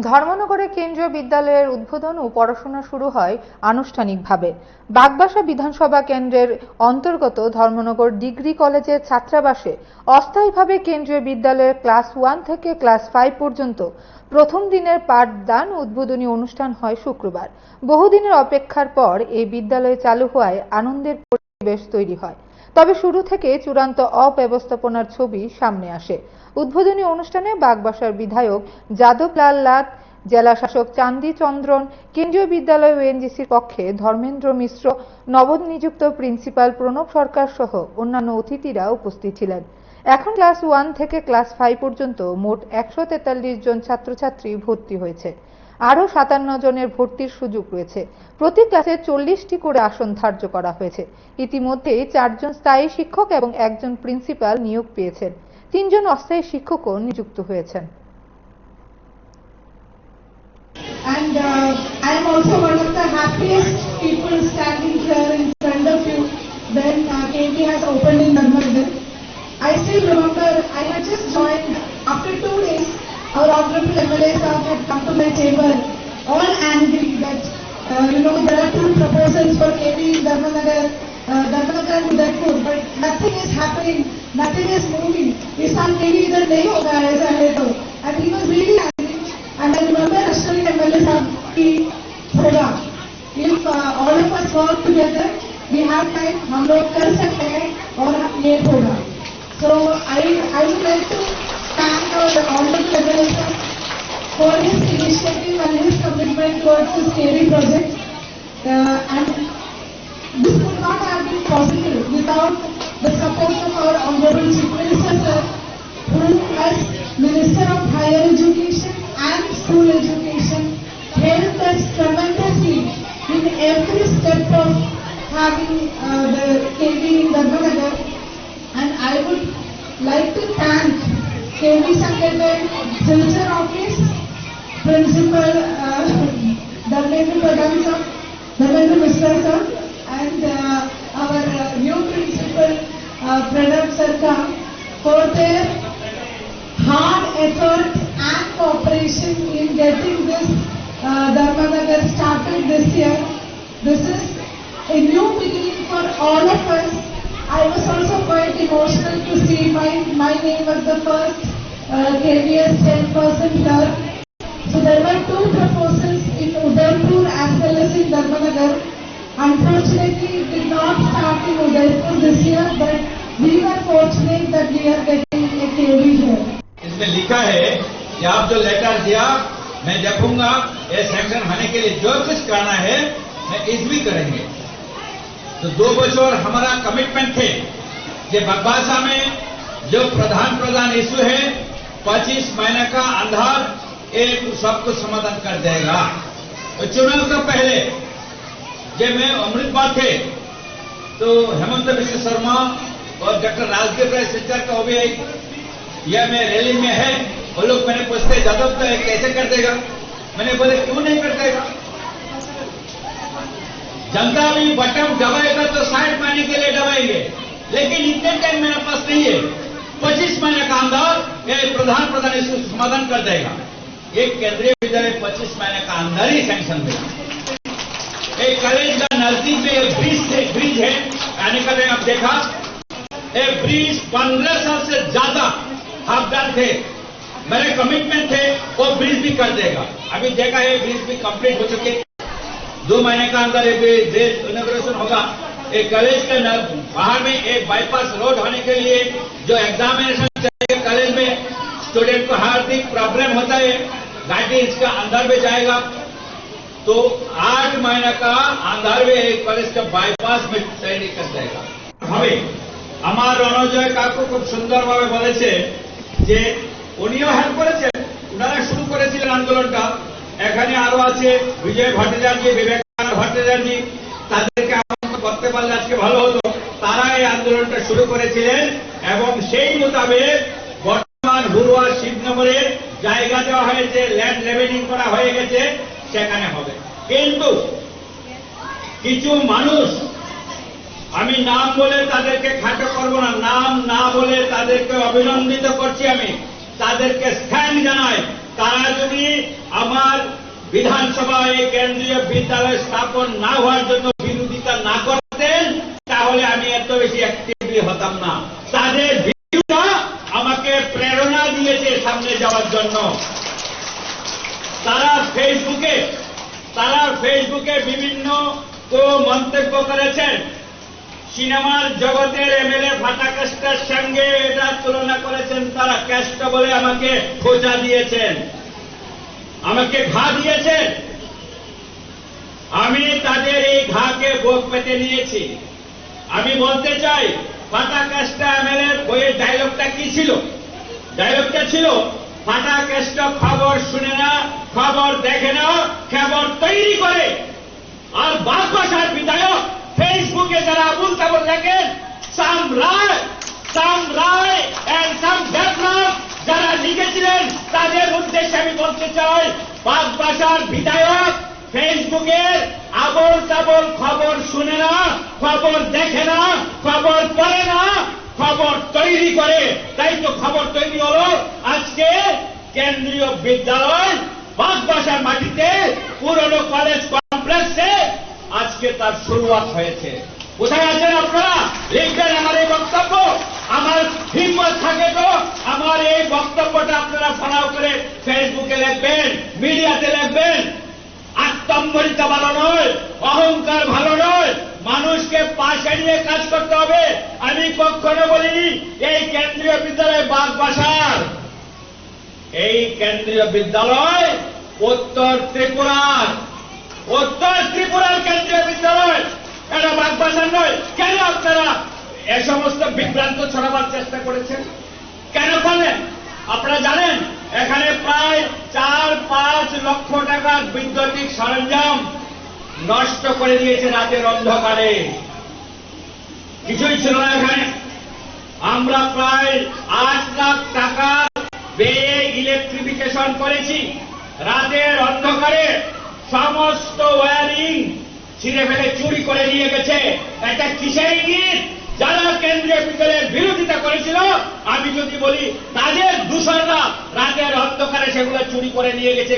ধর্মনগরে কেন্দ্রীয় বিদ্যালয়ের উদ্বোধন ও পড়াশোনা শুরু হয় আনুষ্ঠানিকভাবে। বাগবাসা বিধানসভা কেন্দ্রের অন্তর্গত ধর্মনগর ডিগ্রি কলেজের ছাত্রাবাসে অস্থায়ীভাবে কেন্দ্রীয় বিদ্যালয়ের ক্লাস 1 থেকে ক্লাস 5 পর্যন্ত প্রথম দিনের পাঠদান উদ্বোধনী অনুষ্ঠান হয় শুক্রবার। বহুদিনের অপেক্ষার পর এই বিদ্যালয় চালু হওয়ায় আনন্দের পরিবেশ তৈরি হয়। তবে শুরু থেকে চূড়ান্ত অব্যবস্থাপনার ছবি সামনে আসে। উদ্বোধনী অনুষ্ঠানে বাগবাসার বিধায়ক যাদব লাল লাট, জেলা শাসক চান্দি চন্দ্রন, কেন্দ্রীয় বিদ্যালয় ওএনজিসির পক্ষে ধর্মেন্দ্র মিশ্র, নবনিযুক্ত প্রিন্সিপাল প্রণব সরকার সহ অন্যান্য অতিথিরা উপস্থিত ছিলেন। এখন ক্লাস 1 থেকে ক্লাস 5 পর্যন্ত মোট 143 জন ছাত্রছাত্রী ভর্তি হয়েছে। আরও 57 জনের ভর্তির সুযোগ রয়েছে। প্রতি ক্লাসে 40টি করে আসন ধার্য করা হয়েছে। ইতিমধ্যে 4 জন স্থায়ী শিক্ষক এবং 1 জন প্রিন্সিপাল নিয়োগ পেয়েছেন। 3 জন অস্থায়ী শিক্ষকও নিযুক্ত হয়েছেন। And I am also one of the happiest people standing here in front of you when KV has opened in Dharmanagar. I still remember I had just joined. After 2 days, our honorable MLA sir had come to my table, all angry that there are 2 proposals for KV in Dharmanagar, Dharmanagar and Udaipur, but nothing is happening, nothing is moving. This time KV idhar nahi hoga aisa hai to, and he was really angry. And I remember Ashwini MLA sir ki hoga. If all of us work together, we have time, हम लोग कर सकते हैं और ये होगा. So I would like to thank our honorable MLA sir for his initiative and his commitment towards this KV project. And this could not have been possible without the support of our honorable Chief Minister sir, who as Minister of Higher Education and School Education helped us tremendously in every step of having the KV in Dharmanagar. And I would like to thank KV Secretary, Silchar Office, Principal Dharmendra Mishra sir, and our new Principal Pranav Sarkar for their hard effort and cooperation in getting this Dharmanagar started this year. This is a new beginning for all of us. I was also quite emotional to see my name was the first KVS 10% here. So there were 2 proposals in Udaipur as well as in Dharmanagar. Unfortunately, it did not start in Udaipur this year, but we were fortunate that we are getting a KV here. इसमें लिखा है कि आप जो letter दिया मैं देखूंगा, ये सैंक्शन होने के लिए जो कुछ करना है मैं इसमें करेंगे। तो 2 बच्चों हमारा कमिटमेंट थे कि बगबासा में जो प्रधान इशू है 25 महीने का अंदर एक सबको समाधान कर देगा। तो चुनाव से पहले जब मैं अमृतपाल थे तो हेमंत बिश्व शर्मा और डॉक्टर राजदेव राय सिलचर का भी यह मैं रैली में है, वो लोग मैंने पूछते जादव तो कैसे कर देगा, मैंने बोले क्यों नहीं कर देगा। जनता भी बटन दबाएगा तो 60 महीने के लिए दबाएंगे, लेकिन इतने टाइम मेरे पास नहीं है। 25 महीने का अंदर ये प्रधान इसको समाधान कर देगा। एक केंद्रीय विद्यालय 25 महीने का अंदर ही सैंक्शन देगा। एक कॉलेज का नजदीक में ब्रिज है, आने का आप देखा, एक ब्रिज 15 साल से ज्यादा हकदार थे, मेरे कमिटमेंट थे, वो ब्रिज भी कर देगा। अभी देखा है ब्रिज भी कंप्लीट हो चुके, 2 महीने का अंदर इनॉग्रेशन होगा। एक कॉलेज के बाहर में एक बाईपास रोड होने के लिए जो एग्जामिनेशन चलेगा कॉलेज में, स्टूडेंट को हार्दिक प्रॉब्लम होता है, गाड़ी इसका अंदर में जाएगा। तो 8 महीने का अंदर में एक कॉलेज का बाईपास में तैयारी कर देगा। हमें আমার রণজয় কাকু খুব সুন্দরভাবে বলেছে যে উনিও হেল্প করেছেন, ওনারা শুরু করেছিলেন আন্দোলনটা। এখানে আরো আছে বিজয় ভট্টাচার্য, বিবেকানন্দ ভট্টাচার্য, তাদেরকে আমরা করতে পারলে আজকে ভালো হতো। তারা এই আন্দোলনটা শুরু করেছিলেন এবং সেই মোতাবেক বর্তমান হুরুয়া শিবনগরে জায়গা দেওয়া হয়েছে, ল্যান্ড লেভেলিং করা হয়ে গেছে, সেখানে হবে। কিন্তু কিছু মানুষ, আমি নাম বলে তাদেরকে খাটো করব না, নাম না বলে তাদেরকে অভিনন্দিত করছি, আমি তাদেরকে স্থান জানাই তারা যদি আমার বিধানসভায় কেন্দ্রীয় বিদ্যালয় স্থাপন না হওয়ার জন্য বিরোধিতা না করতেন, তাহলে আমি এত বেশি অ্যাক্টিভলি হতাম না। তাদের ভিডিওটা আমাকে প্রেরণা দিয়েছে সামনে যাওয়ার জন্য। তারা ফেসবুকে বিভিন্ন মন্তব্য করেছেন। সিনেমার জগতের এমএলএ ফাটা কেস্টের সঙ্গে এটা তুলনা করেছেন। তারা কেষ্ট বলে আমাকে খোঁচা দিয়েছেন, আমাকে ঘা দিয়েছেন। আমি তাদের এই ঘাকে বুক পেতে নিয়েছি। আমি বলতে চাই, ফাটা কেস্টা এমএলএ বইয়ের ডায়লগটা কি ছিল? ডায়লগটা ছিল, ফাটা কেষ্ট খবর শুনে না, খবর দেখে না, খবর তৈরি করে। আর বাগবাসার বিধায়ক ফেসবুকে যারা আবুল তাবুল লেখেন, সাম রায় এন্ড সাম ডেভেলপ যারা লিখেছিলেন, তাদের উদ্দেশ্যে আমি বলতে চাই, বাগবাসার বিধায়ক ফেসবুকের আবল তাবল খবর শুনে না, খবর দেখে না, খবর পড়ে না, খবর তৈরি করে। তাই তো খবর তৈরি হলো আজকে কেন্দ্রীয় বিদ্যালয় বাগবাসার মাটিতে, পুরনো কলেজ কমপ্লেক্সে আজকে তার শুরুয়াত হয়েছে। কোথায় আছেন আপনারা? লিখবেন আমার এই বক্তব্য। আমার হিম্মত থাকে তো আমার এই বক্তব্যটা আপনারা ফলো করে ফেসবুকে লিখবেন, মিডিয়াতে লিখবেন। আত্মম্বরিতা ভালো নয়, অহংকার ভালো নয়, মানুষকে পাশে নিয়ে কাজ করতে হবে। আমি কখনো বলিনি এই কেন্দ্রীয় বিদ্যালয় বাগবাসার। এই কেন্দ্রীয় বিদ্যালয় উত্তর ত্রিপুরার কেন্দ্রীয় বিদ্যালয়, এটা বাগবাসার নয়। কেন আপনারা এ সমস্ত বিভ্রান্ত ছড়াবার চেষ্টা করেছেন? কেন করলেন? আপনারা জানেন এখানে প্রায় 4-5 লক্ষ টাকার বৈদ্যুতিক সরঞ্জাম নষ্ট করে দিয়েছে রাতের অন্ধকারে। কিছুই ছিল না এখানে। আমরা প্রায় 8 লাখ টাকা ব্যয়ে ইলেকট্রিফিকেশন করেছি। রাতের অন্ধকারে সমস্ত ওয়্যারিং ছিঁড়ে ফেলে চুরি করে নিয়ে গেছে। এটা কিসের ইঙ্গিত? যারা কেন্দ্রীয় বিদ্যালয়ের বিরোধিতা করেছিল, আমি যদি বলি তাদের দূষণরা রাতের অন্ধকারে সেগুলো চুরি করে নিয়ে গেছে।